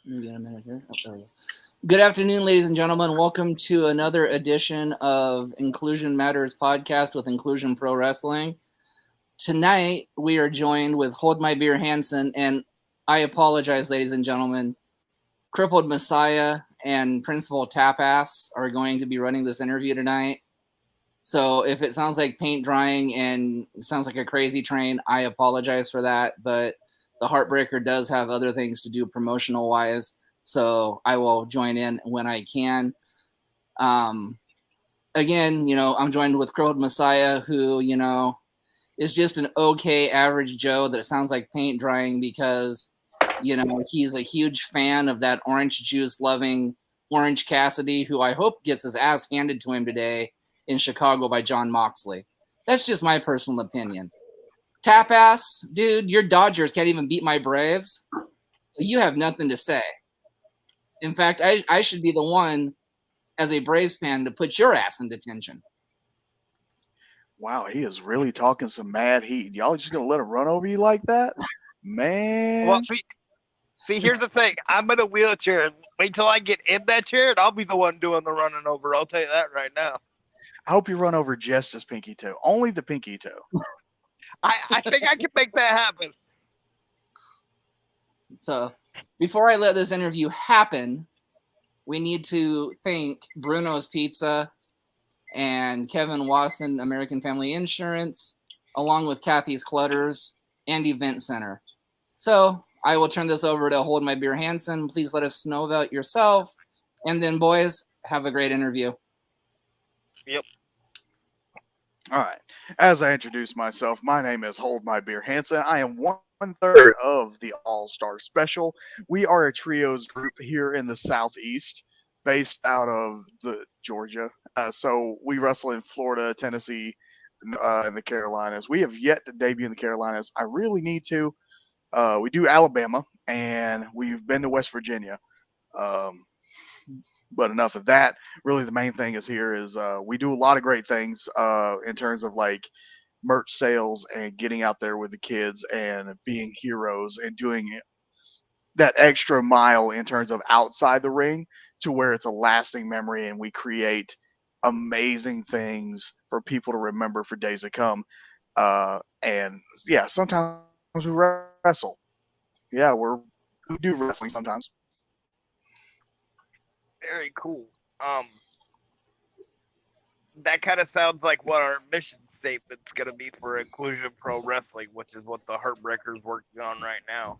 Maybe in a minute here. Oh, there we go. Good afternoon, ladies and gentlemen. Welcome to another edition of Inclusion Matters podcast with Inclusion Pro Wrestling. Tonight, we are joined with Hold My Beer Hanson, and I apologize, ladies and gentlemen. Crippled Messiah and Principal Tapass are going to be running this interview tonight. So if it sounds like paint drying and it sounds like a crazy train, I apologize for that. But the Heartbreaker does have other things to do promotional wise. So I will join in when I can. Again, I'm joined with Crippled Messiah, who, is just an okay average Joe that sounds like paint drying because, he's a huge fan of that orange juice loving Orange Cassidy, who I hope gets his ass handed to him today in Chicago by John Moxley. That's just my personal opinion. Tapass, dude, your Dodgers can't even beat my Braves. You have nothing to say. In fact, I should be the one as a Braves fan to put your ass in detention. Wow, he is really talking some mad heat. Y'all just gonna let him run over you like that? Man. Well, see, here's the thing. I'm in a wheelchair. Wait till I get in that chair, and I'll be the one doing the running over. I'll tell you that right now. I hope you run over just his pinky toe. Only the pinky toe. I think I can make that happen. So, before I let this interview happen, we need to thank Bruno's Pizza and Kevin Wasson, American Family Insurance, along with Kathy's Clutters and Event Center. So, I will turn this over to Hold My Beer Hanson. Please let us know about yourself. And then, boys, have a great interview. Yep. All right. As I introduce myself, my name is Hold My Beer Hanson. I am one third of the All-Star Special. We are a trios group here in the Southeast, based out of Georgia. So we wrestle in Florida, Tennessee, and the Carolinas. We have yet to debut in the Carolinas. I really need to. We do Alabama, and we've been to West Virginia. But enough of that. Really, the main thing is here is we do a lot of great things in terms of like merch sales and getting out there with the kids and being heroes and doing that extra mile in terms of outside the ring to where it's a lasting memory and we create amazing things for people to remember for days to come. And yeah, sometimes we wrestle. Yeah, we do wrestling sometimes. Very cool. That kind of sounds like what our mission statement's going to be for Inclusion Pro Wrestling, which is what the Heartbreaker's working on right now.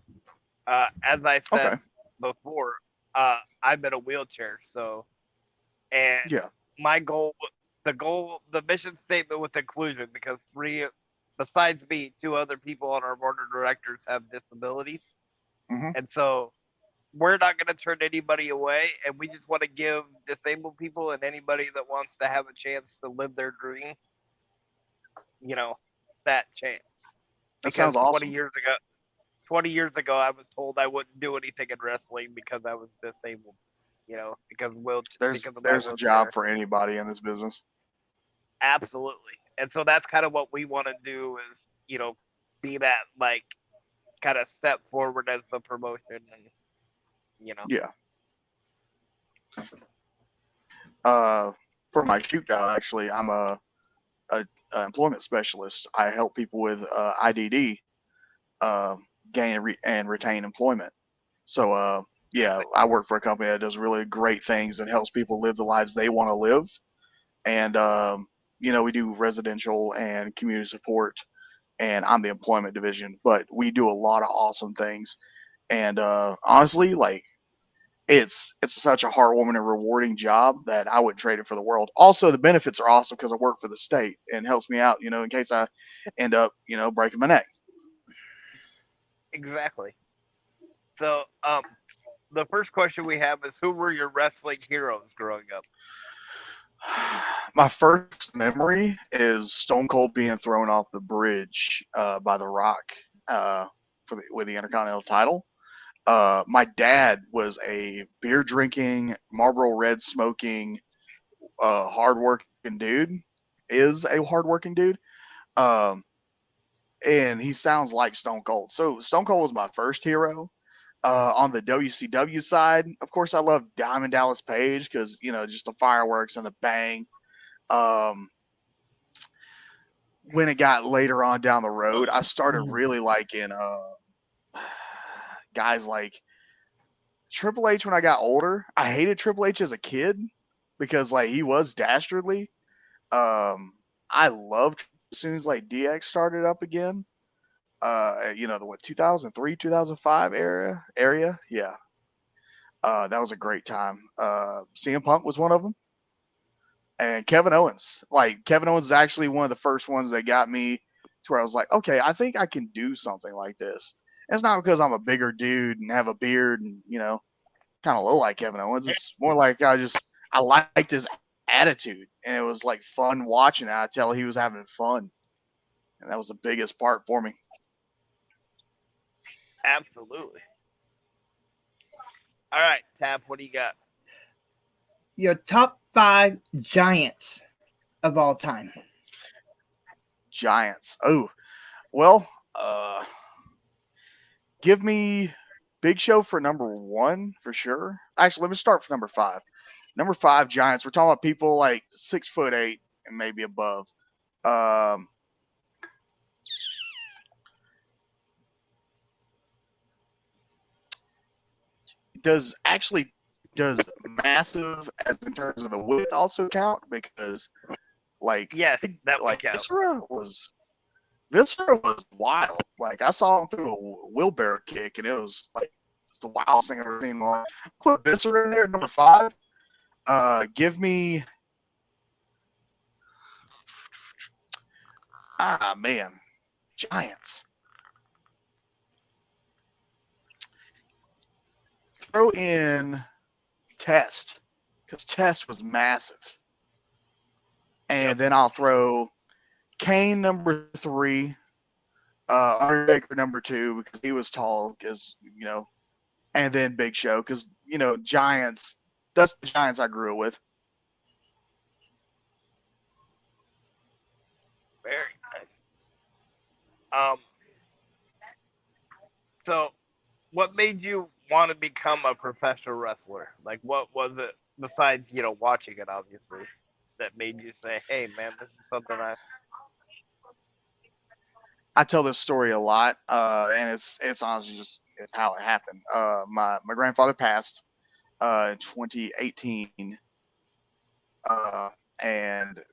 As I Okay. said before, I'm in a wheelchair, so and Yeah. my the mission statement with inclusion, because besides me, two other people on our board of directors have disabilities, Hmm. and so we're not going to turn anybody away, and we just want to give disabled people and anybody that wants to have a chance to live their dream, you know, that chance. That Because sounds awesome. 20 years ago, I was told I wouldn't do anything in wrestling because I was disabled. Because of my There's a job wheelchair. for anybody in this business. Absolutely. And so that's kind of what we want to do is, be that like kind of step forward as the promotion and Yeah. For my shoot job, actually, I'm a employment specialist. I help people with IDD uh, gain and retain employment. So, yeah, I work for a company that does really great things and helps people live the lives they want to live. And, we do residential and community support, and I'm the employment division, but we do a lot of awesome things. And honestly, like, it's such a heartwarming and rewarding job that I wouldn't trade it for the world. Also, the benefits are awesome because I work for the state and helps me out, in case I end up, breaking my neck. Exactly. So, the first question we have is, who were your wrestling heroes growing up? My first memory is Stone Cold being thrown off the bridge by The Rock with the Intercontinental title. My dad was a beer drinking, Marlboro Red smoking, hardworking dude. Is a hardworking dude. Um, and he sounds like Stone Cold. So Stone Cold was my first hero. On the WCW side, of course, I love Diamond Dallas Page because just the fireworks and the bang. Um, when it got later on down the road, I started really liking guys like Triple H when I got older. I hated Triple H as a kid because like he was dastardly. I loved as soon as like DX started up again. The 2003 2005 area. Yeah. That was a great time. CM Punk was one of them, and Kevin Owens. Like Kevin Owens is actually one of the first ones that got me to where I was like, okay, I think I can do something like this. And it's not because I'm a bigger dude and have a beard and kind of look like Kevin Owens. It's more like I liked his attitude, and it was like fun watching it. I tell he was having fun, and that was the biggest part for me. Absolutely. All right, Tap, what do you got? Your top 5 giants of all time. Giants. Oh, well, give me Big Show for number 1 for sure. Actually, let me start for number 5. Number 5, Giants. We're talking about people like 6'8" and maybe above. Does massive as in terms of the width also count? Because Yes, that would count. Viscera was wild. Like I saw him through a wheelbarrow kick, and it was like it's the wildest thing I've ever seen. Put Viscera in there, number 5. Give me Giants. Throw in Test because Test was massive, and then I'll throw Kane number 3, Undertaker number 2 because he was tall, because and then Big Show because Giants. That's the Giants I grew up with. Very nice. So, what made you want to become a professional wrestler? Like, what was it besides watching it, obviously, that made you say, "Hey, man, this is something I tell this story a lot, and it's honestly just it's how it happened. My grandfather passed in 2018, and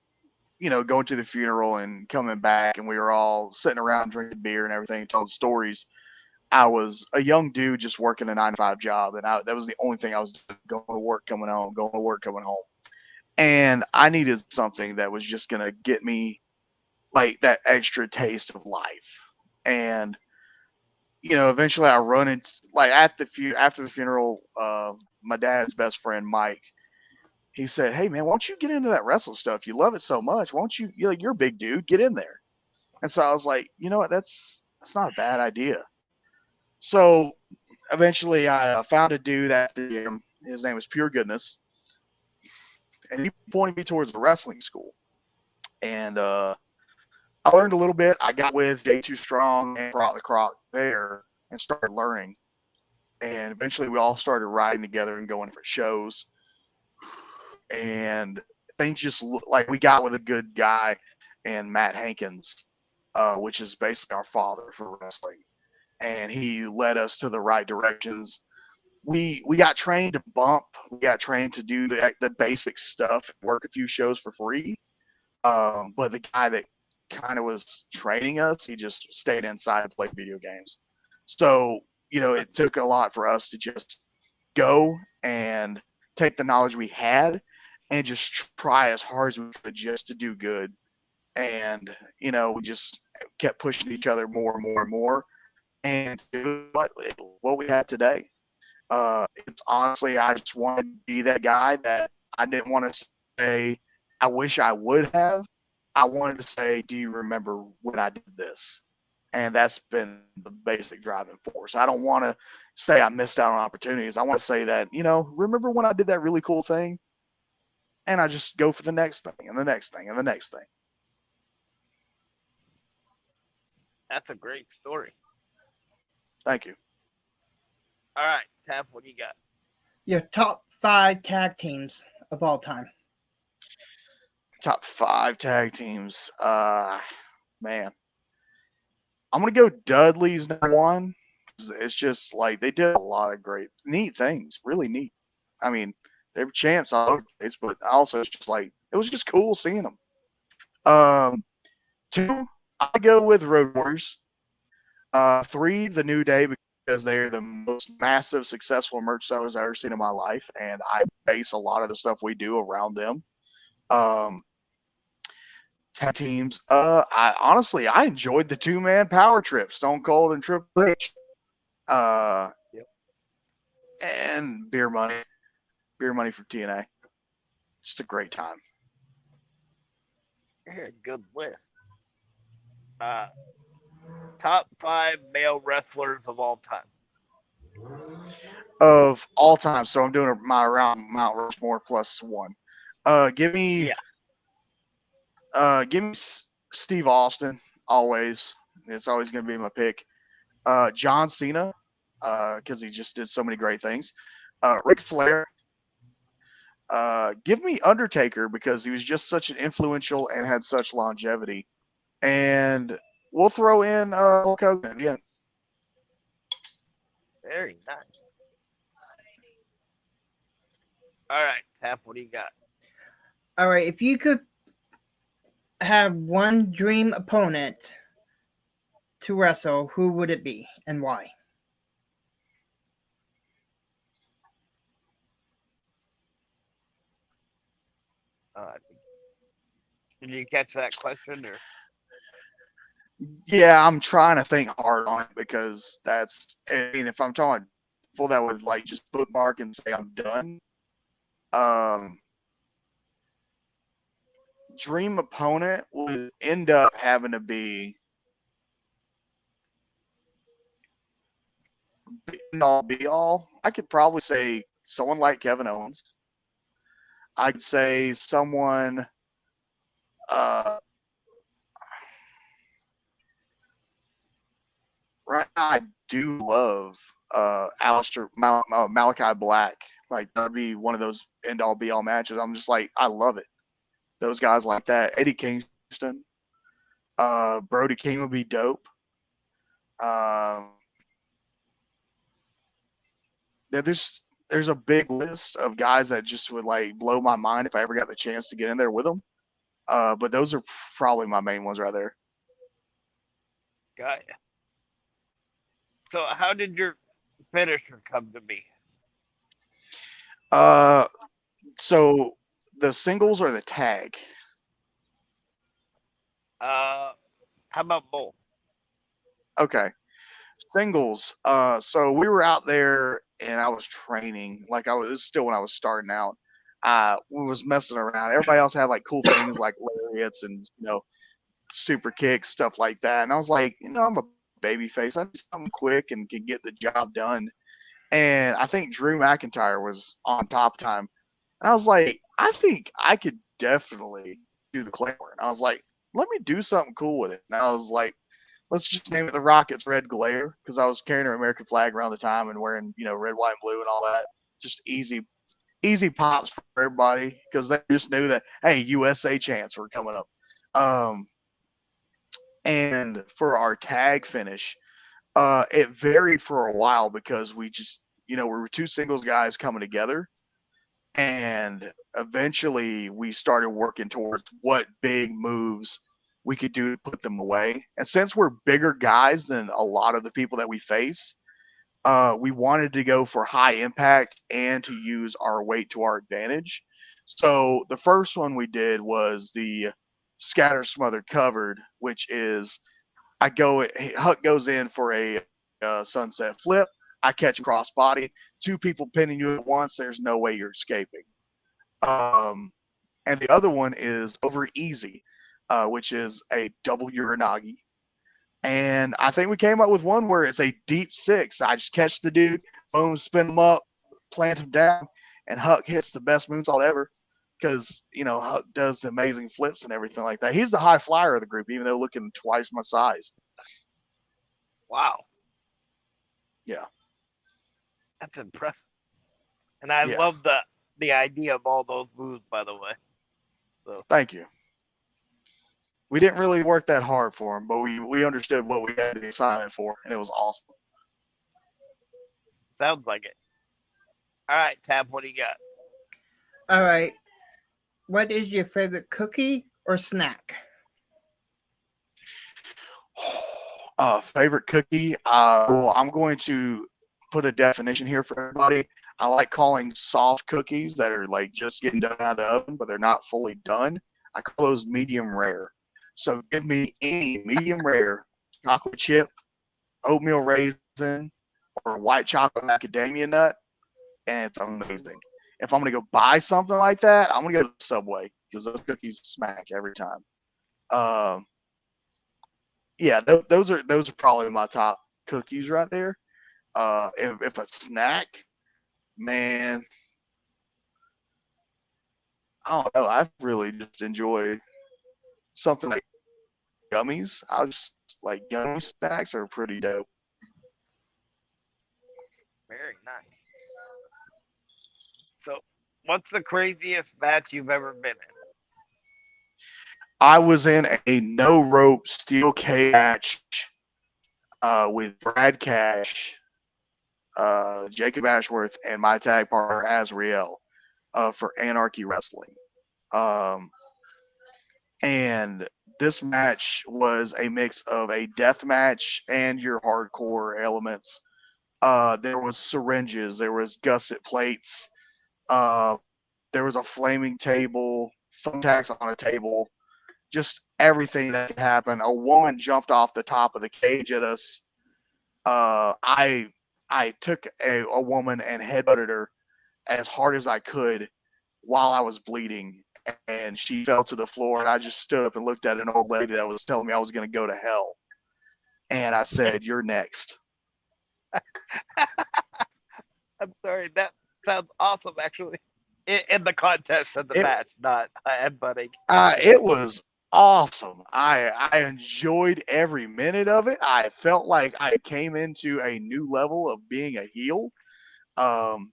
going to the funeral and coming back, and we were all sitting around drinking beer and everything, telling stories. I was a young dude just working a 9 to 5 job, and that was the only thing I was doing, going to work, coming home, going to work, coming home. And I needed something that was just gonna get me like that extra taste of life. And eventually I run into like after the funeral, my dad's best friend Mike. He said, "Hey man, why don't you get into that wrestling stuff? You love it so much. Why don't you? You're a big dude. Get in there." And so I was like, you know what? That's not a bad idea. So eventually I found a dude at the gym. His name was Pure Goodness, and he pointed me towards a wrestling school. And I learned a little bit. I got with Day Too Strong and Brock the Croc there and started learning. And eventually we all started riding together and going for shows. And things just like we got with a good guy and Matt Hankins, which is basically our father for wrestling. And he led us to the right directions. We got trained to bump. We got trained to do the basic stuff, work a few shows for free. But the guy that kind of was training us, he just stayed inside and played video games. So, it took a lot for us to just go and take the knowledge we had and just try as hard as we could just to do good. And, we just kept pushing each other more and more and more. And what we have today. It's honestly, I just wanted to be that guy that I didn't want to say, I wish I would have. I wanted to say, do you remember when I did this? And that's been the basic driving force. I don't want to say I missed out on opportunities. I want to say that, remember when I did that really cool thing? And I just go for the next thing and the next thing and the next thing. That's a great story. Thank you. All right, Tap, what do you got? Your top 5 tag teams of all time. Top 5 tag teams. Man, I'm gonna go Dudley's number one. It's just like they did a lot of great, neat things. Really neat. I mean, they were champs all over the place, but also it's just like it was just cool seeing them. Um, 2, I go with Road Warriors. 3, the New Day, because they're the most massive, successful merch sellers I've ever seen in my life, and I base a lot of the stuff we do around them. Um, Tag teams. I honestly I enjoyed the 2-man power trip, Stone Cold and Triple H. Uh, Yep. and beer money for TNA. Just a great time. Yeah, good list. Uh, top 5 male wrestlers of all time. Of all time, so I'm doing my around Mount Rushmore plus 1. Give me, give me Steve Austin. Always, it's always going to be my pick. John Cena, because he just did so many great things. Ric Flair. Give me Undertaker because he was just such an influential and had such longevity. And we'll throw in Hulk Hogan at the end. Very nice. All right, Tap, what do you got? All right, if you could have one dream opponent to wrestle, who would it be and why? Did you catch that question or? Yeah, I'm trying to think hard on it because that's. I mean, if I'm talking people that would like just bookmark and say I'm done. Um, dream opponent would end up having to be be all. I could probably say someone like Kevin Owens. I could say someone. Uh, right now, I do love Malachi Black. Like that would be one of those end all be all matches. I'm just like I love it. Those guys like that. Eddie Kingston, Brody King would be dope. Um, yeah, there's a big list of guys that just would like blow my mind if I ever got the chance to get in there with them. But those are probably my main ones right there. Got ya. So, how did your finisher come to be? So the singles or the tag? How about both? Okay, singles. So we were out there and I was training. Like I was still when I was starting out. I was messing around. Everybody else had like cool things like lariats and super kicks, stuff like that. And I was like, I'm a baby face. I need something quick and can get the job done. And I think Drew McIntyre was on top time. And I was like, I think I could definitely do the Claymore. And I was like, let me do something cool with it. And I was like, let's just name it the Rockets Red Glare because I was carrying an American flag around the time and wearing, red, white, and blue and all that. Just easy pops for everybody because they just knew that, hey, USA chants were coming up. And for our tag finish, it varied for a while because we just, we were 2 singles guys coming together. And eventually we started working towards what big moves we could do to put them away. And since we're bigger guys than a lot of the people that we face, we wanted to go for high impact and to use our weight to our advantage. So the first one we did was the scatter smother covered, which is Huck goes in for a sunset flip. I catch a cross body, 2 people pinning you at once. There's no way you're escaping. And the other one is over easy, which is a double uranagi. And I think we came up with one where it's a deep 6. I just catch the dude, boom, spin him up, plant him down, and Huck hits the best moonsault ever because, Huck does the amazing flips and everything like that. He's the high flyer of the group, even though looking twice my size. Wow. Yeah. That's impressive. And I Yeah. love the idea of all those moves, by the way. So Thank you. We didn't really work that hard for him, but we understood what we had the assignment for, and it was awesome. sounds like it. All right, Tab, what do you got? All right. What is your favorite cookie or snack? Favorite cookie? Well, I'm going to put a definition here for everybody. I like calling soft cookies that are like just getting done out of the oven, but they're not fully done. I call those medium rare. So give me any medium rare chocolate chip, oatmeal raisin, or white chocolate macadamia nut, and it's amazing. If I'm gonna go buy something like that, I'm gonna go to Subway because those cookies smack every time. Um, yeah, those are probably my top cookies right there. If a snack, man, I don't know. I really just enjoy something like gummies. I just like gummy snacks are pretty dope. Very nice. So, what's the craziest match you've ever been in? I was in a no rope steel cage match with Brad Cash, Jacob Ashworth, and my tag partner Azriel for Anarchy Wrestling. Um, and this match was a mix of a death match and your hardcore elements. There was syringes, there was gusset plates, uh, there was a flaming table, thumbtacks on a table, just everything that could happen. A woman jumped off the top of the cage at us. I took a woman and headbutted her as hard as I could while I was bleeding, and she fell to the floor. And I just stood up and looked at an old lady that was telling me I was going to go to hell, and I said, "You're next." I'm sorry, that sounds awesome, actually. In the contest of the It match, not headbutting. it was awesome. I enjoyed every minute of it. I felt like I came into a new level of being a heel. Um,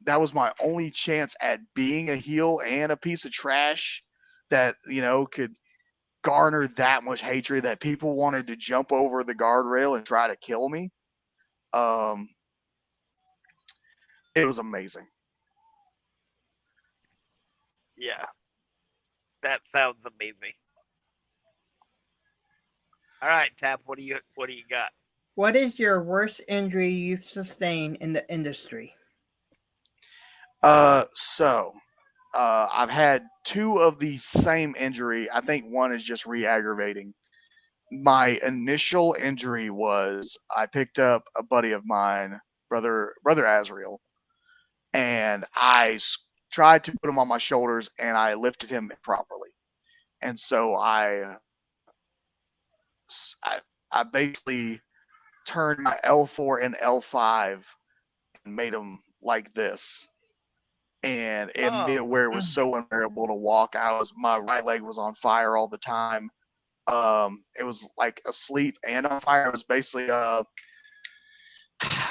that was my only chance at being a heel and a piece of trash that could garner that much hatred that people wanted to jump over the guardrail and try to kill me. Um, it was amazing. Yeah, that sounds amazing. All right, Tap, what do you got? What is your worst injury you've sustained in the industry? I've had two of the same injury. I think one is just re-aggravating. My initial injury was I picked up a buddy of mine, brother Azrael, and tried to put him on my shoulders, and I lifted him improperly, and so I, I basically turned my L4 and L5 and made them like this, and it made it Oh, where it was so unbearable to walk. My right leg was on fire all the time. It was like asleep and on fire. It was basically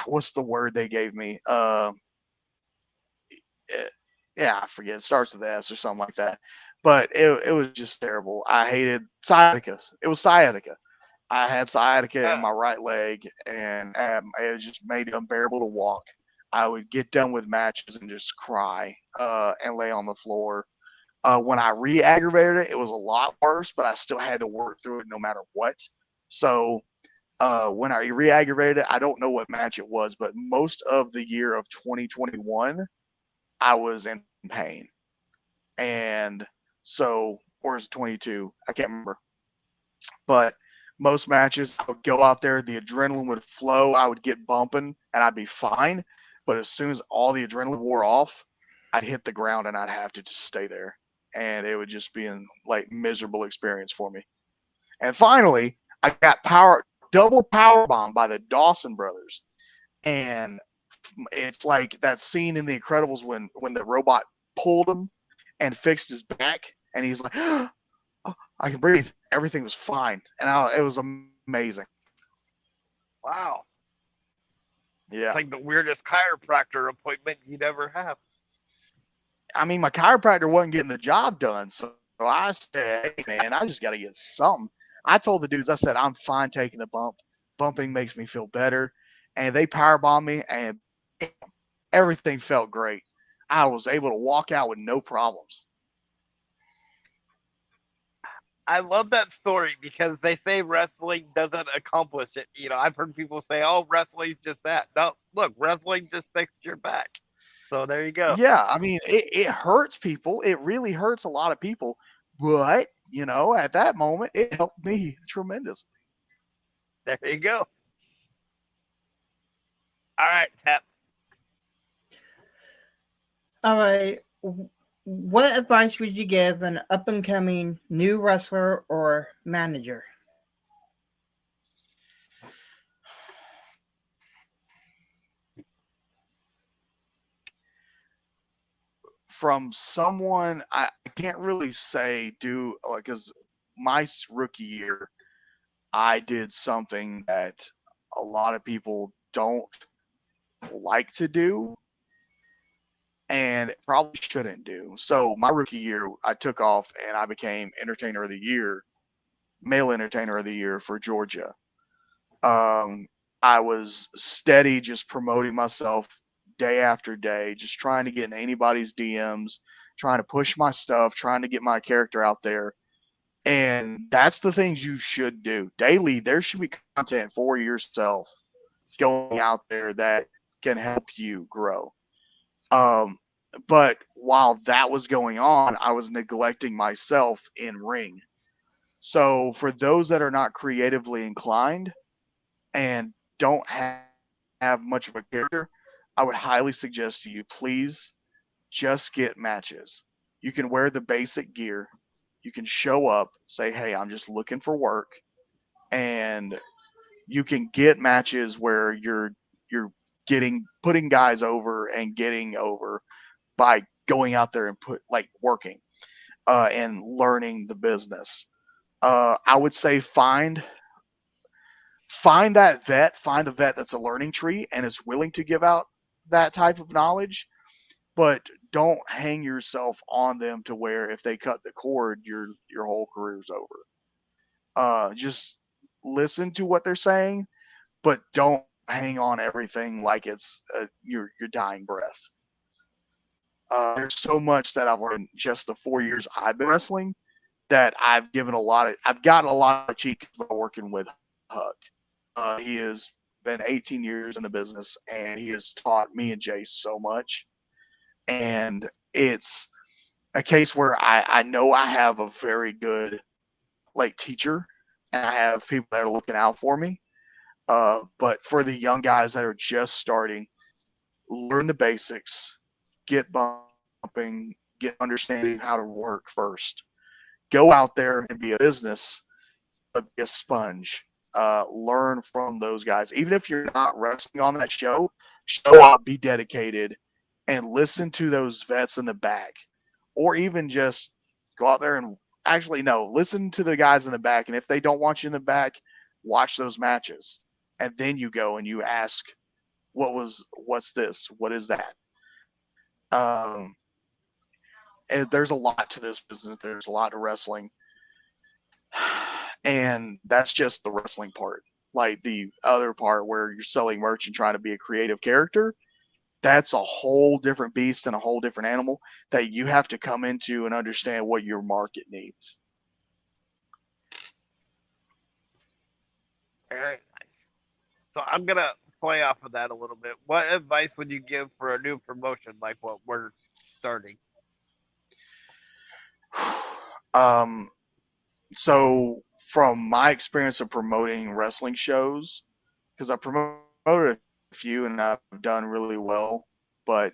what's the word they gave me? Eh, yeah, I forget. It starts with S or something like that. But it was just terrible. I hated sciatica. It was sciatica. I had sciatica in uh, my right leg, and it just made it unbearable to walk. I would get done with matches and just cry and lay on the floor. When I re-aggravated it, it was a lot worse, but I still had to work through it no matter what. So when I re-aggravated it, I don't know what match it was, but most of the year of 2021, I was in pain. And so, or is it 22? I can't remember. But most matches, I would go out there, the adrenaline would flow, I would get bumping, and I'd be fine. But as soon as all the adrenaline wore off, I'd hit the ground and I'd have to just stay there, and it would just be a like miserable experience for me. And finally, I got double power bombed by the Dawson brothers, and it's like that scene in The Incredibles when the robot pulled him and fixed his back, and he's like, oh, I can breathe. Everything was fine, and it was amazing. wow. Yeah. It's like the weirdest chiropractor appointment you'd ever have. I mean, my chiropractor wasn't getting the job done, so I said, "Hey, man, I just got to get something." I told the dudes, I said, "I'm fine taking the bump. Bumping makes me feel better," and they powerbombed me, and everything felt great. I was able to walk out with no problems. I love that story because they say wrestling doesn't accomplish it. I've heard people say, "Oh, wrestling's just that." No, look, wrestling just fixed your back. So there you go. Yeah, I mean, it hurts people. It really hurts a lot of people. But, at that moment, it helped me tremendously. There you go. All right, Tap. All right. What advice would you give an up and coming new wrestler or manager? From someone, I can't really say do, because my rookie year, I did something that a lot of people don't like to do and probably shouldn't do. So my rookie year, I took off and I became entertainer of the year, male entertainer of the year for Georgia. Um, I was steady, just promoting myself day after day, just trying to get in anybody's DMs, trying to push my stuff, trying to get my character out there. And that's the things you should do daily. There should be content for yourself going out there that can help you grow. Um, but while that was going on, I was neglecting myself in ring. So for those that are not creatively inclined and don't have much of a character, I would highly suggest to you, please just get matches. You can wear the basic gear. You can show up, say, "Hey, I'm just looking for work," and you can get matches where you're getting putting guys over and getting over by going out there and working and learning the business. I would say find that vet, find the vet that's a learning tree and is willing to give out that type of knowledge, but don't hang yourself on them to where if they cut the cord, your whole career's over. Just listen to what they're saying, but don't hang on everything like it's your dying breath. There's so much that I've learned just the 4 years I've been wrestling that I've gotten a lot of cheeks by working with Huck. He has been 18 years in the business and he has taught me and Jay so much. And it's a case where I know I have a very good teacher and I have people that are looking out for me. But for the young guys that are just starting, learn the basics, get bumping, get understanding how to work first. Go out there and be a business, but be a sponge. Learn from those guys. Even if you're not wrestling on that show up, be dedicated, and listen to those vets in the back. Or even just go out there and actually, no, listen to the guys in the back. And if they don't want you in the back, watch those matches. And then you go and you ask, what's this? What is that? Um, and there's a lot to this business. There's a lot to wrestling. And that's just the wrestling part. Like the other part where you're selling merch and trying to be a creative character, that's a whole different beast and a whole different animal that you have to come into and understand what your market needs. Very nice. So I'm gonna play off of that a little bit. What advice would you give for a new promotion like what we're starting? um, so from my experience of promoting wrestling shows, because I promoted a few and I've done really well, but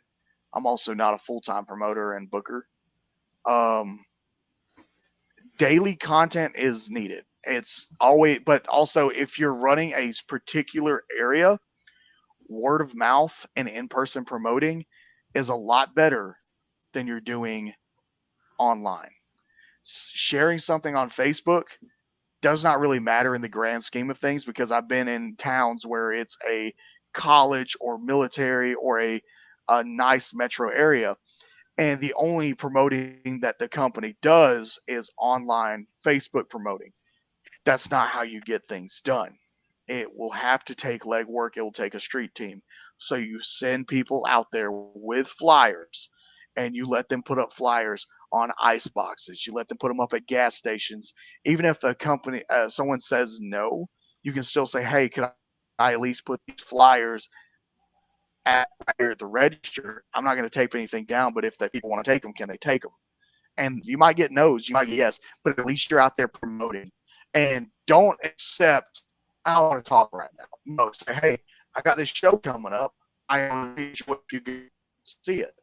I'm also not a full-time promoter and booker. Um, daily content is needed. It's always, but also if you're running a particular area, word of mouth and in-person promoting is a lot better than you're doing online. Sharing something on Facebook does not really matter in the grand scheme of things because I've been in towns where it's a college or military or a nice metro area. And the only promoting that the company does is online Facebook promoting. That's not how you get things done. It will have to take legwork. It will take a street team. So you send people out there with flyers and you let them put up flyers on ice boxes. You let them put them up at gas stations. Even if the company, someone says no, you can still say, hey, can I at least put these flyers at, right here at the register? I'm not going to tape anything down, but if the people want to take them, can they take them? And you might get no's, you might get yes, but at least you're out there promoting. And don't accept, I don't want to talk right now. No, say, hey, I got this show coming up. I want to teach what you can see it.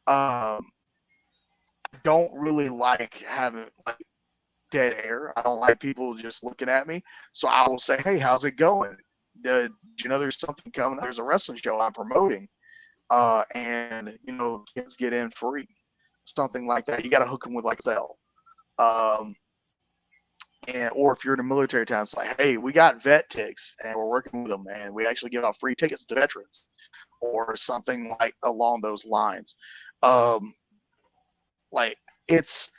I don't really like having like dead air. I don't like people just looking at me. So I will say, hey, how's it going? Did you know there's something coming up? There's a wrestling show I'm promoting. And, kids get in free. Something like that. You got to hook them with like sell. Or if you're in a military town, it's like, hey, we got vet ticks and we're working with them and we actually give out free tickets to veterans or something like along those lines. Like it's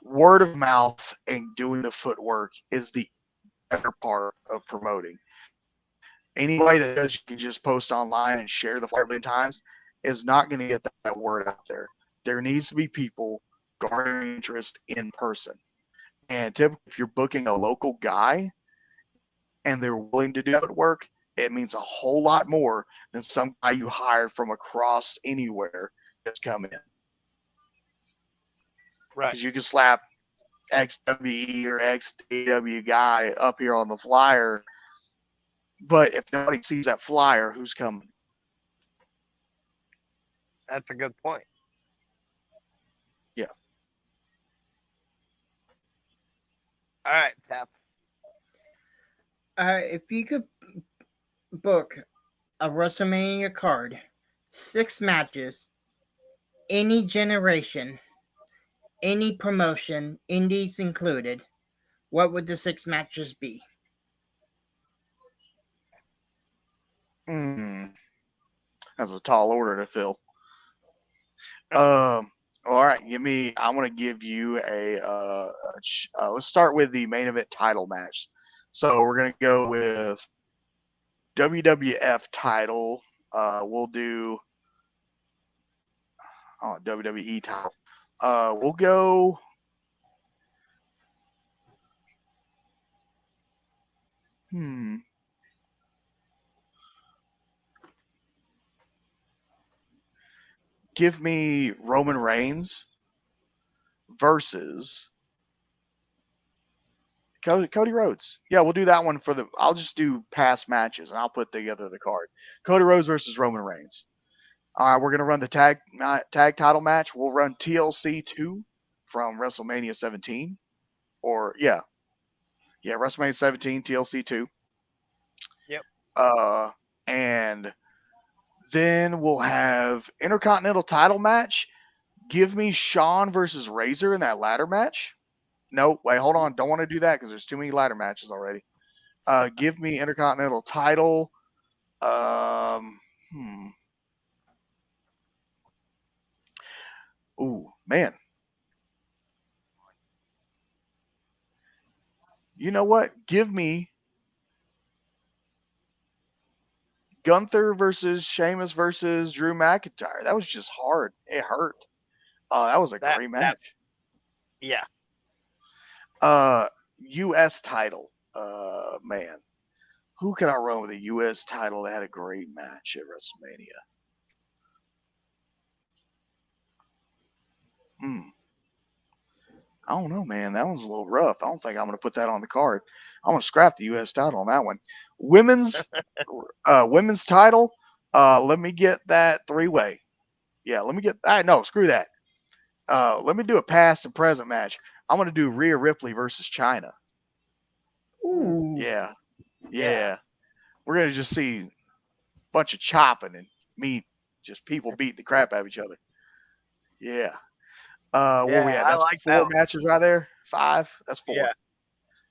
word of mouth and doing the footwork is the better part of promoting. Anybody that does, you can just post online and share the flyer 10 times is not going to get that word out there. There needs to be people garnering interest in person. And typically, if you're booking a local guy and they're willing to do that work, it means a whole lot more than some guy you hired from across anywhere that's come in. Right. Because you can slap XWE or XDW guy up here on the flyer, but if nobody sees that flyer, who's coming? That's a good point. Yeah. All right, Tap. If you could book a WrestleMania card, 6 matches, any generation, any promotion, indies included, what would the 6 matches be? That's a tall order to fill. All right, I'm going to give you let's start with the main event title match. So we're going to go with WWF title. We'll do WWE title. We'll go. Give me Roman Reigns versus Cody Rhodes. Yeah, we'll do that one I'll just do past matches and I'll put together the card. Cody Rhodes versus Roman Reigns. All right, we're going to run the tag title match. We'll run TLC 2 from WrestleMania 17. WrestleMania 17, TLC 2. Yep. And then we'll have Intercontinental title match. Give me Shawn versus Razor in that ladder match. No, wait, hold on. Don't want to do that because there's too many ladder matches already. Give me Intercontinental title. Ooh, man. You know what? Give me Gunther versus Sheamus versus Drew McIntyre. That was just hard. It hurt. That was a great match. Yeah. U.S. title. Man. Who can I run with a U.S. title that had a great match at WrestleMania? I don't know, man. That one's a little rough. I don't think I'm going to put that on the card. I'm going to scrap the U.S. title on that one. Women's title. Let me get that 3-way. Yeah, let me get. No, screw that. Let me do a past and present match. I'm going to do Rhea Ripley versus China. Ooh. Yeah. We're going to just see a bunch of chopping and just people beating the crap out of each other. Yeah. Where we at? That's like 4 matches right there. 5. That's 4.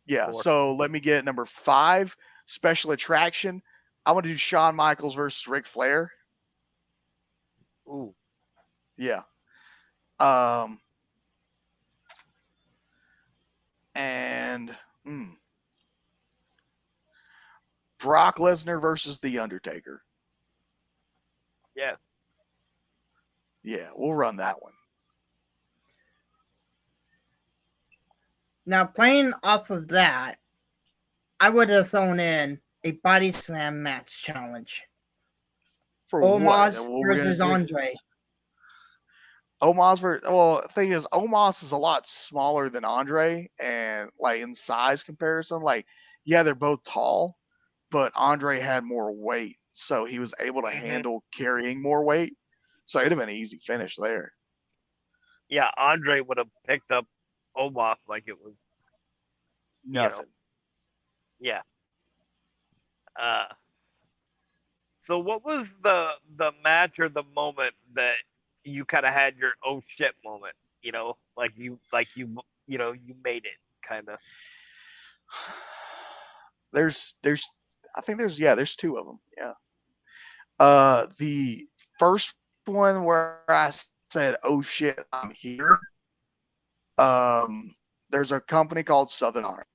Yeah. 4. So let me get number 5. Special attraction. I'm gonna do Shawn Michaels versus Ric Flair. Ooh. Yeah. And Brock Lesnar versus The Undertaker. Yeah. Yeah, we'll run that one. Now, playing off of that, I would have thrown in a body slam match challenge. For Omos what? What we're gonna versus do? Andre. Omos versus. Well, the thing is, Omos is a lot smaller than Andre, and like in size comparison, like yeah, they're both tall, but Andre had more weight, so he was able to handle carrying more weight. So it'd have been an easy finish there. Yeah, Andre would have picked up Omos like it was Nothing. yeah. So what was the match or the moment that you kind of had your oh shit moment? You made it kind of. There's I think there's two of them. Yeah. The first one where I said, "Oh shit, I'm here." There's a company called Southern Honor,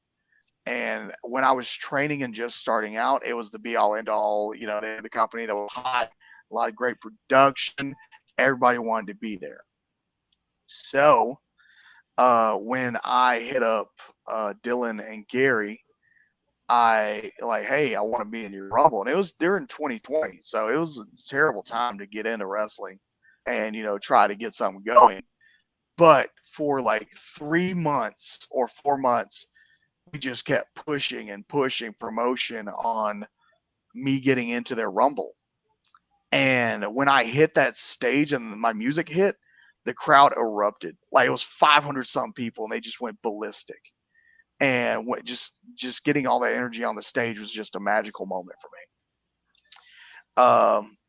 and when I was training and just starting out, it was the be all end all. You know, the company that was hot, a lot of great production. Everybody wanted to be there. So when I hit up Dylan and Gary, I like, hey, I want to be in your Rumble, and it was during 2020, so it was a terrible time to get into wrestling, and try to get something going. But for like 3 months or 4 months, we just kept pushing and pushing promotion on me getting into their Rumble. And when I hit that stage and my music hit, the crowd erupted. Like it was 500 some people, and they just went ballistic. And just getting all that energy on the stage was just a magical moment for me.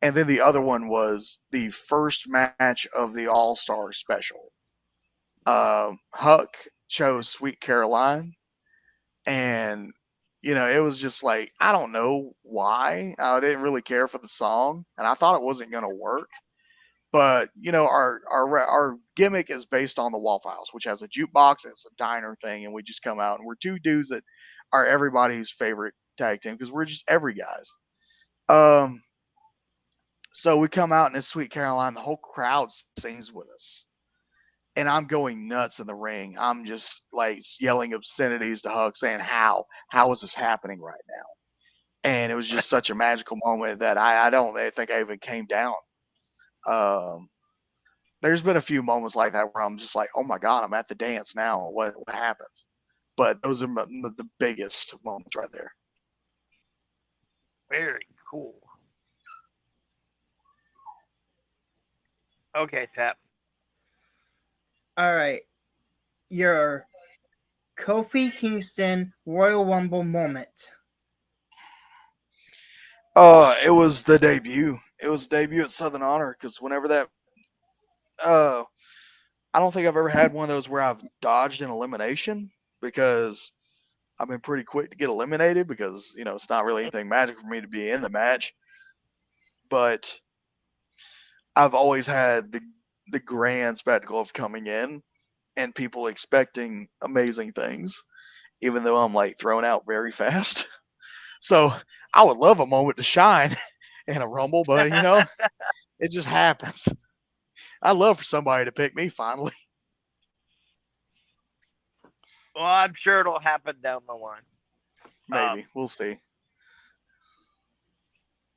And then the other one was the first match of the All Star Special. Huck chose Sweet Caroline, and it was just like, I don't know why. I didn't really care for the song, and I thought it wasn't gonna work. But our gimmick is based on the Waffle House, which has a jukebox. It's a diner thing, and we just come out and we're two dudes that are everybody's favorite tag team because we're just every guys. So we come out in this Sweet Caroline, the whole crowd sings with us, and I'm going nuts in the ring. I'm just like yelling obscenities to Huck, saying, "How is this happening right now?" And it was just such a magical moment that I don't think I even came down. Um, there's been a few moments like that where I'm just like, oh my God, I'm at the dance now. What happens? But those are the biggest moments right there. Very cool. Okay, Tap. All right. Your Kofi Kingston Royal Rumble moment. It was the debut. It was the debut at Southern Honor because whenever that, I don't think I've ever had one of those where I've dodged an elimination because I've been pretty quick to get eliminated because it's not really anything magic for me to be in the match. But I've always had the grand spectacle of coming in and people expecting amazing things, even though I'm like thrown out very fast. So I would love a moment to shine in a Rumble, but it just happens. I'd love for somebody to pick me finally. Well, I'm sure it'll happen down the line. Maybe. We'll see.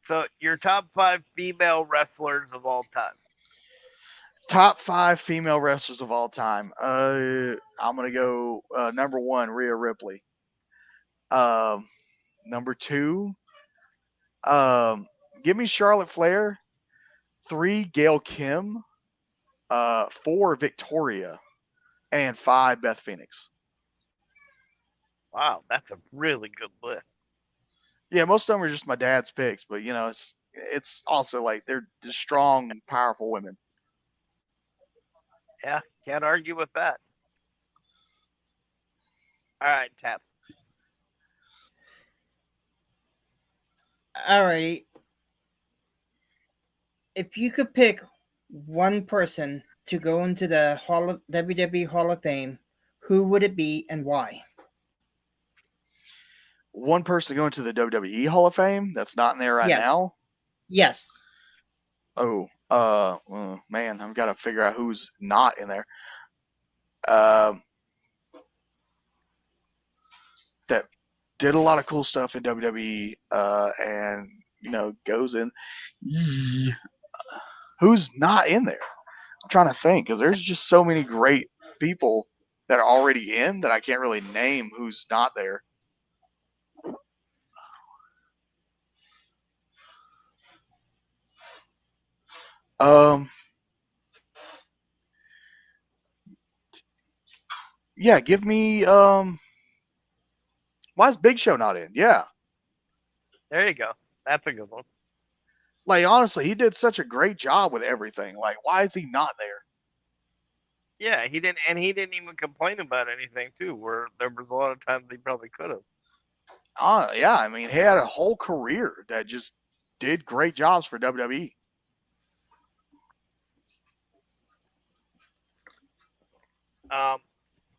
So your top 5 female wrestlers of all time. Top 5 female wrestlers of all time. I'm gonna go number 1, Rhea Ripley. Number 2, give me Charlotte Flair. 3, Gail Kim. 4, Victoria. And 5, Beth Phoenix. Wow, that's a really good list. Yeah, most of them are just my dad's picks, but it's also like they're just strong, powerful women. Yeah, can't argue with that. All right, Tap. Alrighty. If you could pick one person to go into the WWE Hall of Fame, who would it be and why? One person going to the WWE Hall of Fame that's not in there right Yes. now. Yes. Oh, man, I've got to figure out who's not in there. That did a lot of cool stuff in WWE, and goes in. Who's not in there? I'm trying to think because there's just so many great people that are already in that I can't really name who's not there. Yeah, give me why is Big Show not in? Yeah. There you go. That's a good one. Like, honestly, he did such a great job with everything. Like, why is he not there? Yeah, he didn't even complain about anything too. Where there was a lot of times he probably could have. Yeah, I mean, he had a whole career that just did great jobs for WWE.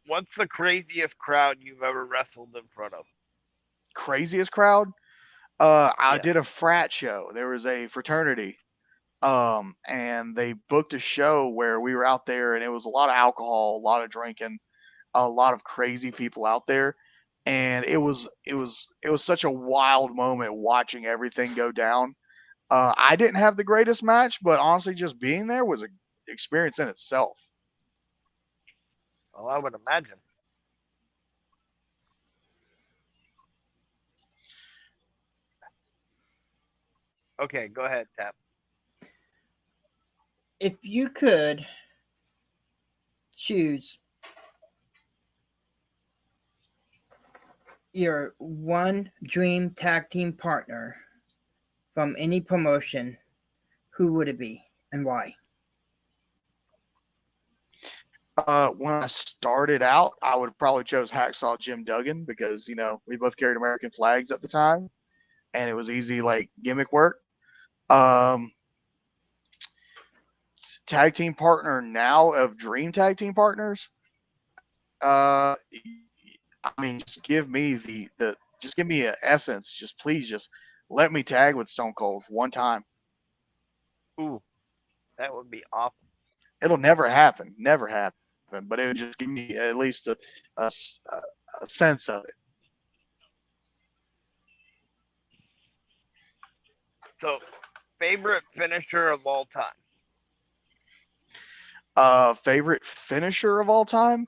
What's the craziest crowd you've ever wrestled in front of? Craziest crowd? I Yeah. did a frat show. There was a fraternity, and they booked a show where we were out there, and it was a lot of alcohol, a lot of drinking, a lot of crazy people out there, and it was such a wild moment watching everything go down. I didn't have the greatest match, but honestly, just being there was an experience in itself. Well, I would imagine. Okay, go ahead, Tap. If you could choose your one dream tag team partner from any promotion, who would it be and why? When I started out, I would have probably chose Hacksaw Jim Duggan because we both carried American flags at the time, and it was easy like gimmick work. Tag team partner now of Dream Tag Team Partners. I mean, just give me just give me an essence. Just please, just let me tag with Stone Cold one time. Ooh, that would be awesome. It'll never happen, but it would just give me at least a sense of it. So, favorite finisher of all time? Favorite finisher of all time?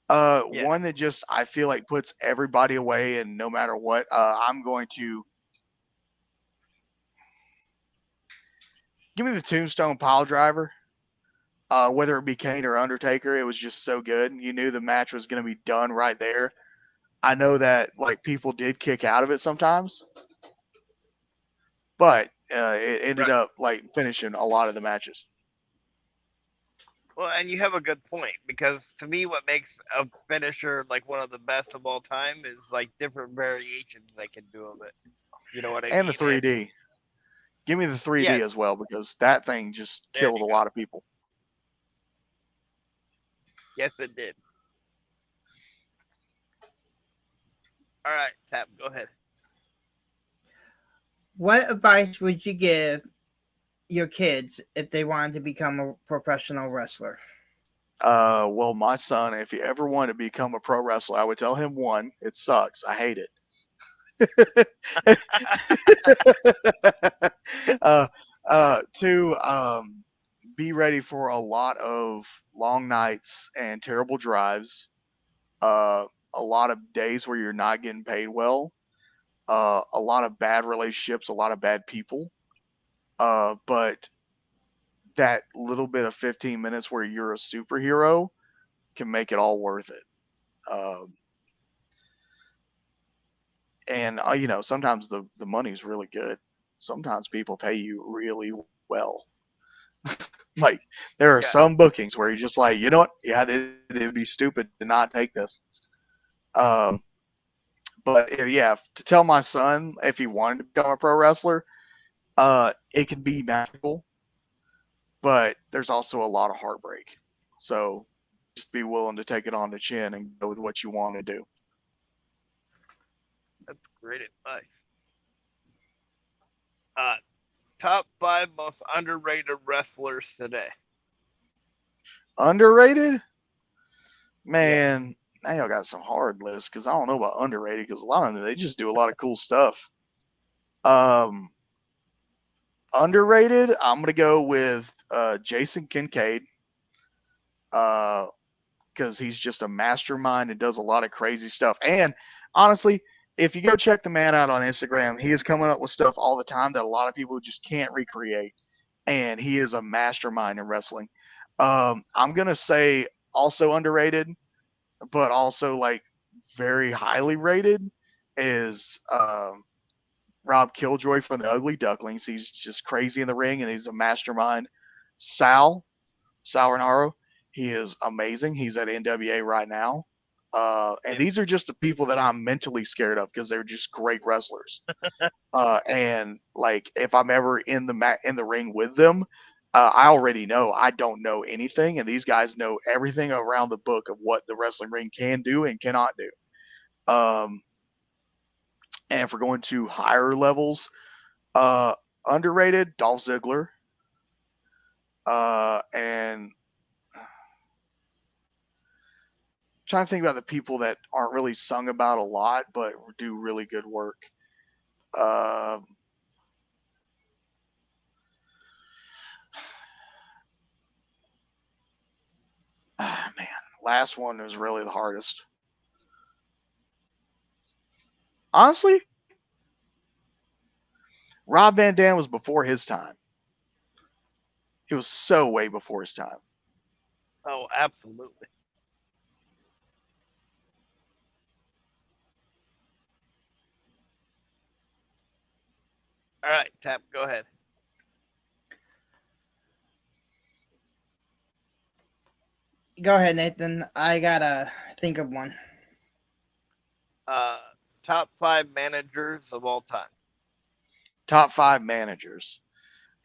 Yeah. One that just I feel like puts everybody away, and no matter what, I'm going to give me the Tombstone Pile Driver. Whether it be Kane or Undertaker, it was just so good. You knew the match was going to be done right there. I know that like people did kick out of it sometimes, but it ended Right. up like finishing a lot of the matches. Well, and you have a good point because to me, what makes a finisher like one of the best of all time is like different variations they can do of it. You know what I And mean? the 3D. Give me the 3D Yeah. as well because that thing just There killed you a go. lot of people. Yes, it did. All right, Tap, go ahead. What advice would you give your kids if they wanted to become a professional wrestler? Well, my son, if he ever wanted to become a pro wrestler, I would tell him one, it sucks. I hate it. Two, be ready for a lot of long nights and terrible drives. A lot of days where you're not getting paid well. A lot of bad relationships, a lot of bad people. But that little bit of 15 minutes where you're a superhero can make it all worth it. And sometimes the money's really good. Sometimes people pay you really well. Like there are Yeah. some bookings where you're just like, you know what? Yeah, it'd be stupid to not take this. But yeah, to tell my son if he wanted to become a pro wrestler, it can be magical, but there's also a lot of heartbreak. So just be willing to take it on the chin and go with what you want to do. That's great advice. Top 5 most underrated wrestlers today. Underrated? Man, now y'all got some hard lists because I don't know about underrated because a lot of them, they just do a lot of cool stuff. Underrated, I'm going to go with Jason Kincaid because he's just a mastermind and does a lot of crazy stuff. And honestly, if you go check the man out on Instagram, he is coming up with stuff all the time that a lot of people just can't recreate. And he is a mastermind in wrestling. I'm going to say also underrated, but also like very highly rated is Rob Killjoy from the Ugly Ducklings. He's just crazy in the ring and he's a mastermind. Sal Renaro, he is amazing. He's at NWA right now. And these are just the people that I'm mentally scared of because they're just great wrestlers. And like if I'm ever in the ring with them, I already know I don't know anything, and these guys know everything around the book of what the wrestling ring can do and cannot do. And if we're going to higher levels, underrated Dolph Ziggler, and trying to think about the people that aren't really sung about a lot but do really good work. Man, last one was really the hardest. Honestly, Rob Van Dam was before his time. He was so way before his time. Oh, absolutely. All right, Tap, go ahead. Go ahead, Nathan. I gotta think of one. Top 5 managers of all time. Top 5 managers.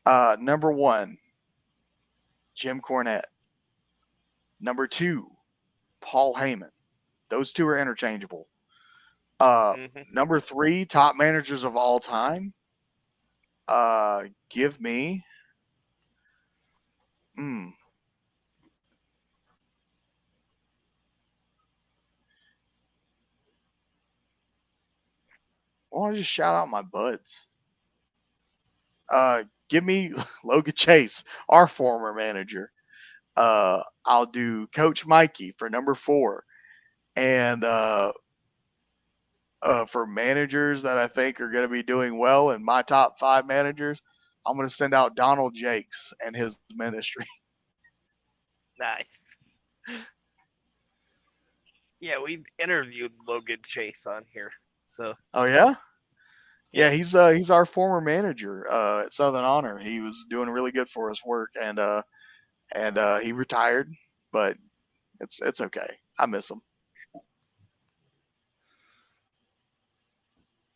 Number 1, Jim Cornette. Number 2, Paul Heyman. Those two are interchangeable. Number 3, top managers of all time. Give me. I want to just shout out my buds. Give me Logan Chase, our former manager. I'll do Coach Mikey for number 4. And for managers that I think are going to be doing well in my top 5 managers, I'm going to send out Donald Jakes and his ministry. Nice. Yeah, we've interviewed Logan Chase on here. So. Oh yeah? Yeah, he's our former manager at Southern Honor. He was doing really good for his work, and he retired, but it's okay. I miss him.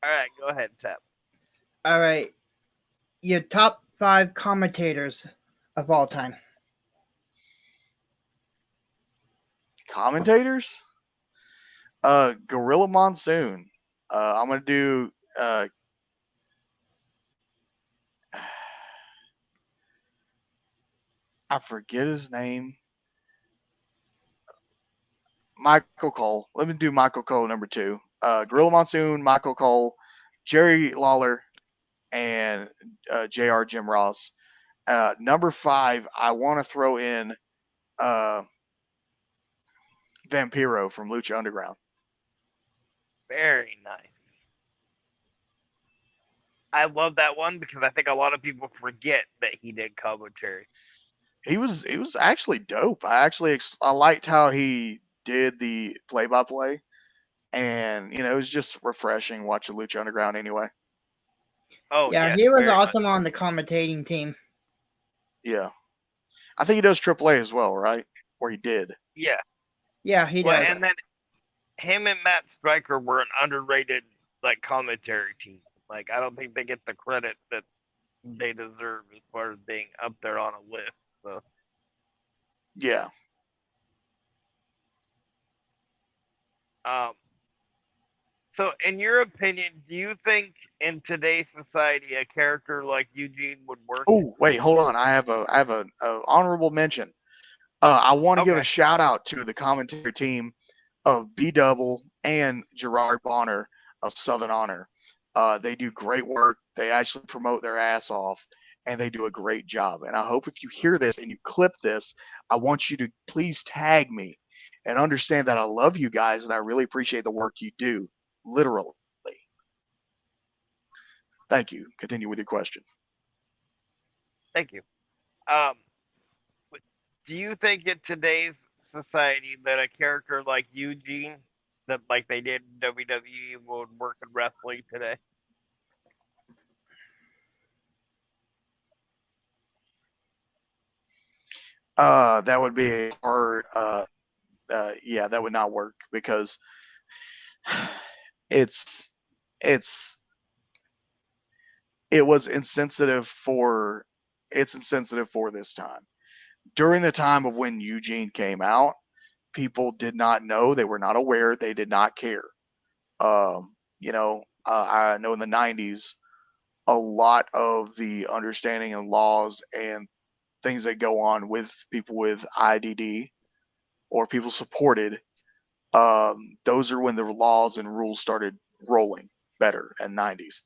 All right, go ahead, Tap. All right, your top 5 commentators of all time. Commentators? Gorilla Monsoon. I'm gonna do. I forget his name. Michael Cole. Let me do Michael Cole number 2. Gorilla Monsoon, Michael Cole, Jerry Lawler, and Jr. Jim Ross. Number 5, I want to throw in Vampiro from Lucha Underground. Very nice. I love that one because I think a lot of people forget that he did commentary. He was actually dope. I liked how he did the play-by-play, and it was just refreshing watching Lucha Underground anyway. Oh yeah, he was awesome on the commentating team. Yeah, I think he does AAA as well, right? Or he did. Yeah. Yeah, he does. him and Matt Stryker were an underrated like commentary team. Like I don't think they get the credit that they deserve as far as being up there on a list. So Yeah. um so in your opinion, do you think in today's society a character like Eugene would work? Oh, wait, hold on. I have a honorable mention. I want to give a Okay. shout out to the commentary team of B Double and Gerard Bonner of Southern Honor. They do great work. They actually promote their ass off, and they do a great job. And I hope if you hear this and you clip this, I want you to please tag me and understand that I love you guys and I really appreciate the work you do. Literally. Thank you. Continue with your question. Thank you. Um do you think in today's society that a character like Eugene that like they did in WWE would work in wrestling today? That would be hard. Yeah, that would not work because it's it's it was insensitive for it's insensitive for this time. During the time of when Eugene came out, people did not know, they were not aware, they did not care. I know in the 90s, a lot of the understanding and laws and things that go on with people with IDD or people supported, those are when the laws and rules started rolling better in 90s.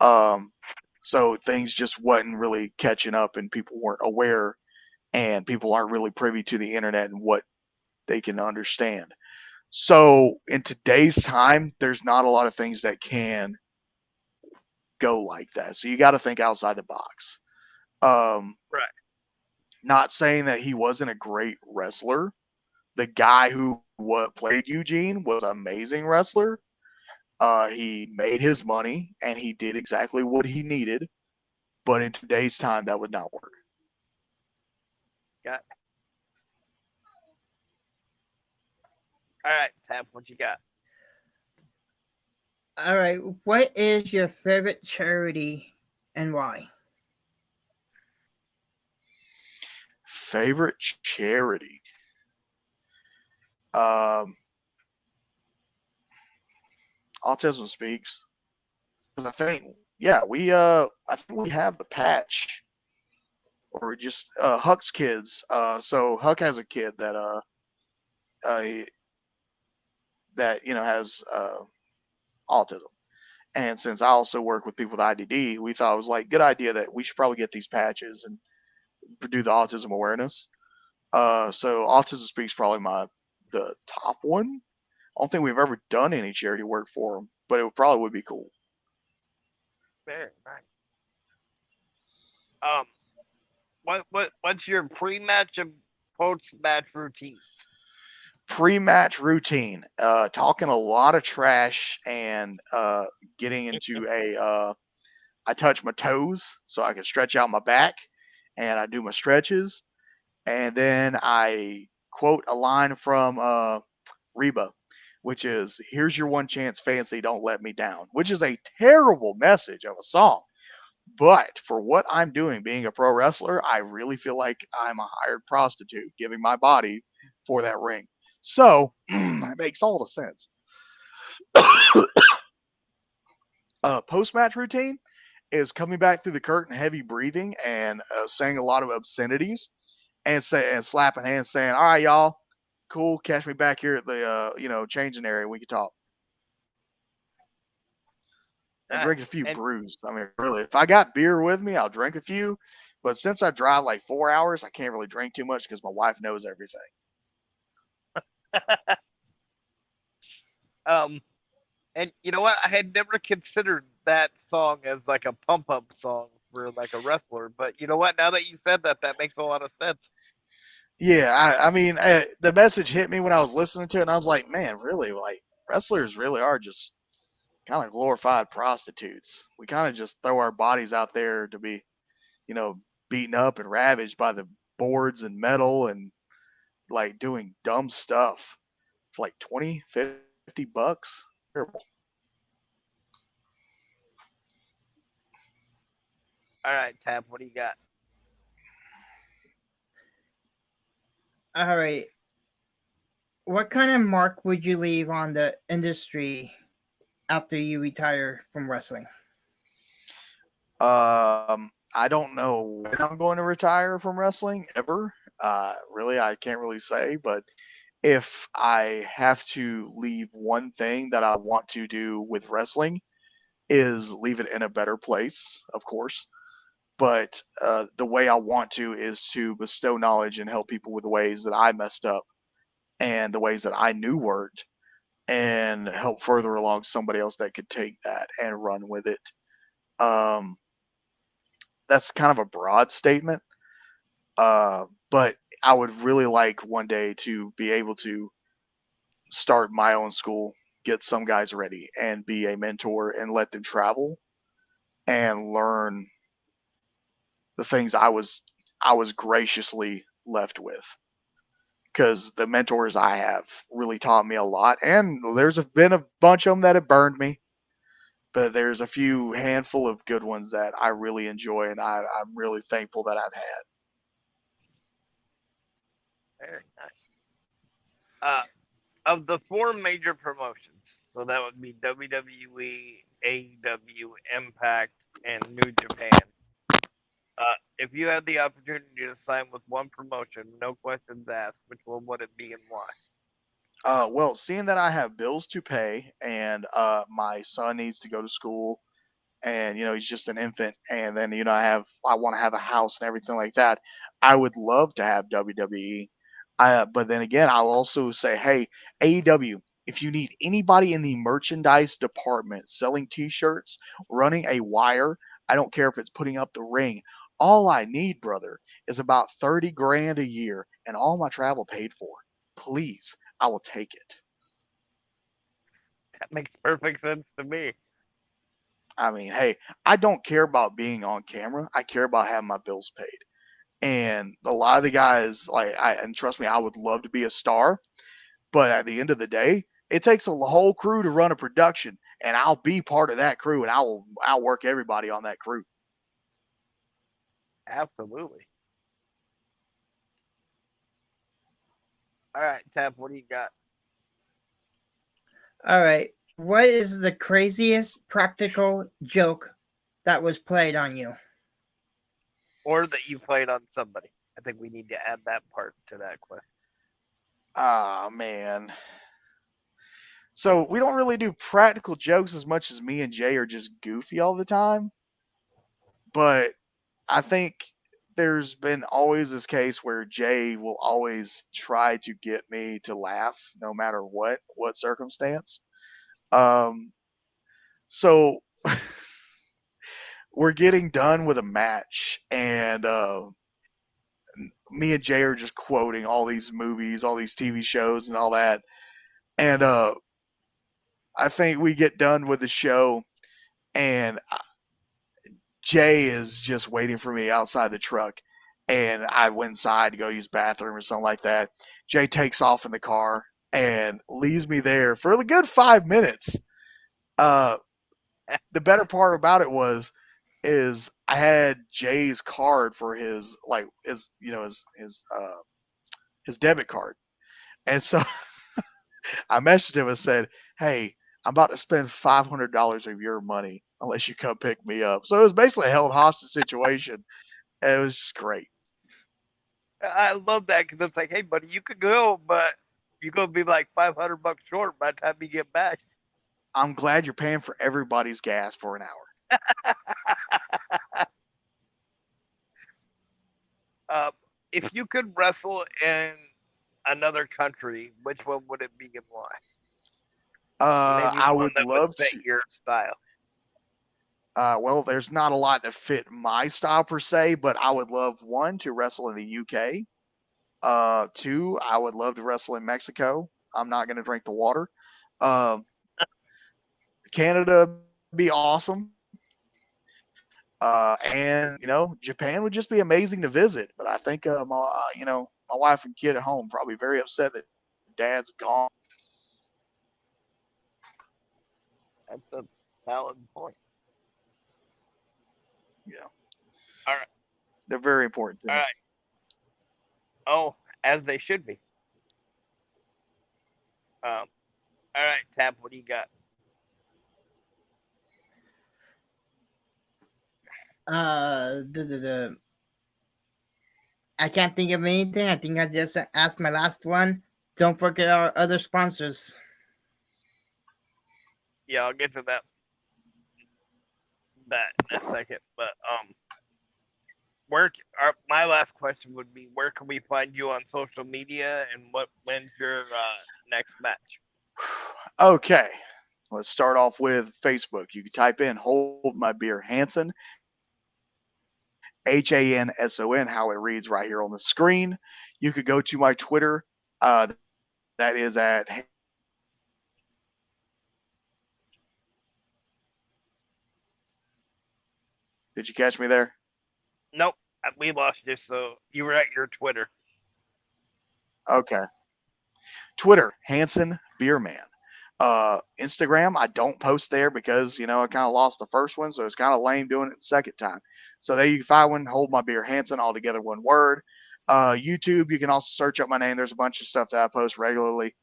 Um, so things just wasn't really catching up and people weren't aware and people aren't really privy to the internet and what they can understand. So in today's time, there's not a lot of things that can go like that. So you got to think outside the box. Um, Right. Not saying that he wasn't a great wrestler. The guy who played Eugene was an amazing wrestler. He made his money and he did exactly what he needed. But in today's time, that would not work. Got it. All right, Tab, what you got? All right. What is your favorite charity and why? Favorite charity? Um, Autism Speaks. Because I think we have the patch, or just Huck's kids. So Huck has a kid that uh that has autism, and since I also work with people with IDD, we thought it was like good idea that we should probably get these patches and do the autism awareness. So Autism Speaks probably the top one. I don't think we've ever done any charity work for them, but it probably would be cool. Very nice. What's your pre-match and post-match routine? Pre-match routine, talking a lot of trash and getting into I touch my toes so I can stretch out my back, and I do my stretches, and then I quote a line from Reba, which is "Here's your one chance, fancy, don't let me down," which is a terrible message of a song. But for what I'm doing, being a pro wrestler, I really feel like I'm a hired prostitute giving my body for that ring. So it makes all the sense. Post match routine is coming back through the curtain, heavy breathing, and saying a lot of obscenities, and slapping hands, saying, "All right, y'all, cool. Catch me back here at the changing area. We can talk." And drink a few And brews. I mean, really, if I got beer with me, I'll drink a few. But since I drive like 4 hours, I can't really drink too much because my wife knows everything. um, and you know what? I had never considered that song as like a pump-up song for like a wrestler, but you know what? Now that you said that, that makes a lot of sense. Yeah, I mean, the message hit me when I was listening to it, and I was like, man, really, like wrestlers really are just kind of glorified prostitutes. We kind of just throw our bodies out there to be, you know, beaten up and ravaged by the boards and metal and like doing dumb stuff for like 20, $50. Terrible. All right, Tab, what do you got? All right. What kind of mark would you leave on the industry after you retire from wrestling? I don't know when I'm going to retire from wrestling ever. Really, I can't really say, but if I have to leave one thing that I want to do with wrestling is leave it in a better place, of course. But the way I want to is to bestow knowledge and help people with the ways that I messed up and the ways that I knew worked, and help further along somebody else that could take that and run with it. Um, that's kind of a broad statement, but I would really like one day to be able to start my own school, get some guys ready, and be a mentor and let them travel and learn the things I was graciously left with. Because the mentors I have really taught me a lot, and been a bunch of them that have burned me, but there's a few handful of good ones that I really enjoy, and I'm really thankful that I've had. Very nice. Of the four major promotions, so that would be WWE, AEW, Impact, and New Japan. If you had the opportunity to sign with one promotion, no questions asked, which one would it be and why? Well, seeing that I have bills to pay and my son needs to go to school, and he's just an infant, and then I want to have a house and everything like that. I would love to have WWE. But then again, I'll also say, hey, AEW, if you need anybody in the merchandise department selling T-shirts, running a wire, I don't care if it's putting up the ring. All I need, brother, is about 30 grand a year and all my travel paid for. Please, I will take it. That makes perfect sense to me. I mean, hey, I don't care about being on camera. I care about having my bills paid. And a lot of the guys, and trust me, I would love to be a star, but at the end of the day, it takes a whole crew to run a production, and I'll be part of that crew, and I'll work everybody on that crew. Absolutely. All right, Tab, what do you got? All right. What is the craziest practical joke that was played on you? Or that you played on somebody. I think we need to add that part to that question. Ah, man. So we don't really do practical jokes as much as me and Jay are just goofy all the time. But I think there's been always this case where Jay will always try to get me to laugh no matter what circumstance. Um, so we're getting done with a match, and me and Jay are just quoting all these movies, all these TV shows, and all that. And I think we get done with the show, and Jay is just waiting for me outside the truck. And I went inside to go use the bathroom or something like that. Jay takes off in the car and leaves me there for a good 5 minutes. The better part about it is I had Jay's card for his debit card, and so I messaged him and said, "Hey, I'm about to spend $500 of your money unless you come pick me up." So it was basically a held hostage situation, and it was just great. I love that because it's like, hey, buddy, you could go, but you're gonna be like $500 short by the time you get back. I'm glad you're paying for everybody's gas for an hour. If you could wrestle in another country, which one would it be and why? Maybe I one would that would love fit to. your style. Well, there's not a lot that fit my style per se, but I would love one to wrestle in the UK. Two, I would love to wrestle in Mexico. I'm not going to drink the water. Um, Canada be awesome. And Japan would just be amazing to visit. But I think my wife and kid at home probably very upset that dad's gone. That's a valid point. Yeah, All right. they're very important to All me. right. Oh, as they should be. All right, Tap. What do you got? I can't think of anything. I think I just asked my last one. Don't forget our other sponsors. Yeah, I'll get to that in a second. But my last question would be, where can we find you on social media, and when's your next match? Okay, let's start off with Facebook. You can type in "Hold My Beer Hanson," Hanson, how it reads right here on the screen. You could go to my Twitter. That is at. Did you catch me there? Nope, we lost you. So you were at your Twitter. Okay. Twitter, Hanson Beerman. Instagram, I don't post there because, I kind of lost the first one, so it's kind of lame doing it the second time. So there you can find one, Hold My Beer Hanson, all together one word. YouTube, you can also search up my name. There's a bunch of stuff that I post regularly.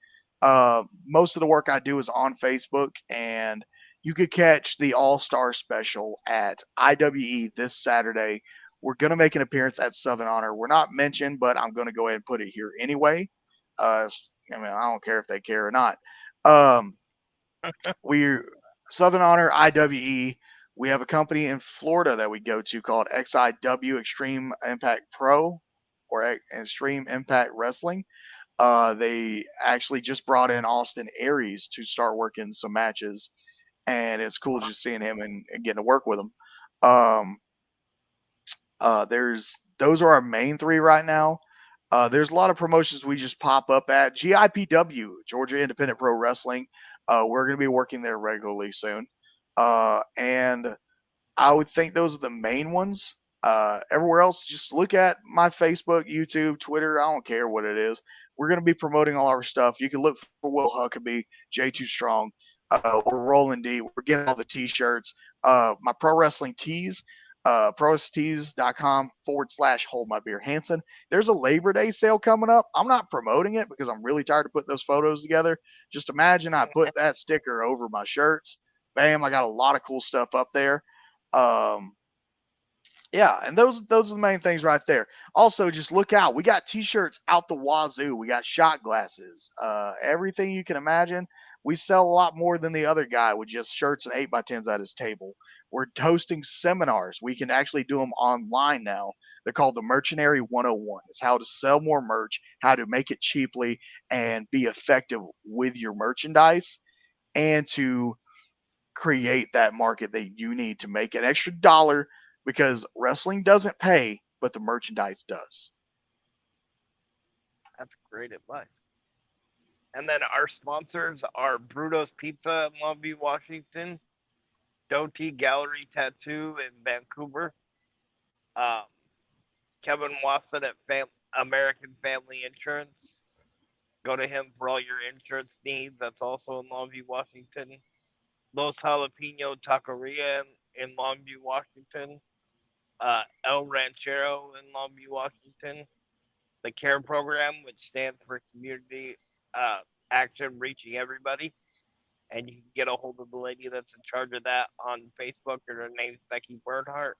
Most of the work I do is on Facebook, and you could catch the All-Star Special at IWE this Saturday. We're going to make an appearance at Southern Honor. We're not mentioned, but I'm going to go ahead and put it here anyway. I don't care if they care or not. We're Southern Honor IWE. We have a company in Florida that we go to called XIW Extreme Impact Pro or Extreme Impact Wrestling. They actually just brought in Austin Aries to start working some matches, and it's cool just seeing him and getting to work with him. Um, there's those are our main three right now. There's a lot of promotions we just pop up at GIPW, Georgia Independent Pro Wrestling. We're going to be working there regularly soon, and I would think those are the main ones. Everywhere else, just look at my Facebook, YouTube, Twitter. I don't care what it is. We're going to be promoting all our stuff. You can look for Will Huckabee, J2 Strong. We're rolling deep. We're getting all the t-shirts. My pro wrestling tees, prostees.com/hold my beer Hanson. There's a Labor Day sale coming up. I'm not promoting it because I'm really tired of putting those photos together. Just imagine I put that sticker over my shirts. Bam, I got a lot of cool stuff up there. Um, yeah, and those are the main things right there. Also, just look out. We got t-shirts out the wazoo. We got shot glasses. Everything you can imagine. We sell a lot more than the other guy with just shirts and 8x10s at his table. We're hosting seminars. We can actually do them online now. They're called the Mercenary 101. It's how to sell more merch, how to make it cheaply, and be effective with your merchandise, and to create that market that you need to make an extra dollar, because wrestling doesn't pay, but the merchandise does. That's great advice. And then our sponsors are Bruto's Pizza in Longview, Washington, Doty Gallery Tattoo in Vancouver, um, Kevin Watson at American Family Insurance. Go to him for all your insurance needs. That's also in Longview, Washington. Los Jalapeno Taqueria in Longview, Washington. El Ranchero in Longview, Washington. The CARE program, which stands for Community Action Reaching Everybody. And you can get a hold of the lady that's in charge of that on Facebook, and her name's Becky Bernhardt.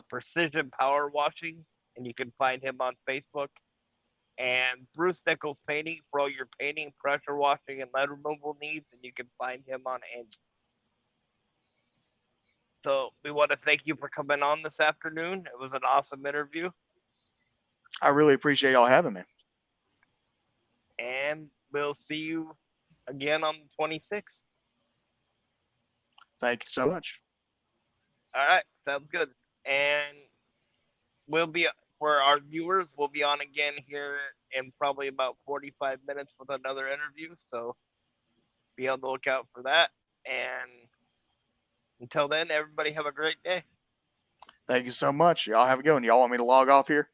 Precision Power Washing, and you can find him on Facebook. And Bruce Nichols Painting for all your painting, pressure washing, and lead removal needs, and you can find him on Angie. So we want to thank you for coming on this afternoon. It was an awesome interview. I really appreciate y'all having me. And we'll see you again on the 26th. Thank you so much. All right, sounds good. And we'll be, for our viewers, we'll be on again here in probably about 45 minutes with another interview. So be on the lookout for that. And until then, everybody have a great day. Thank you so much. Y'all have a good one. Y'all want me to log off here?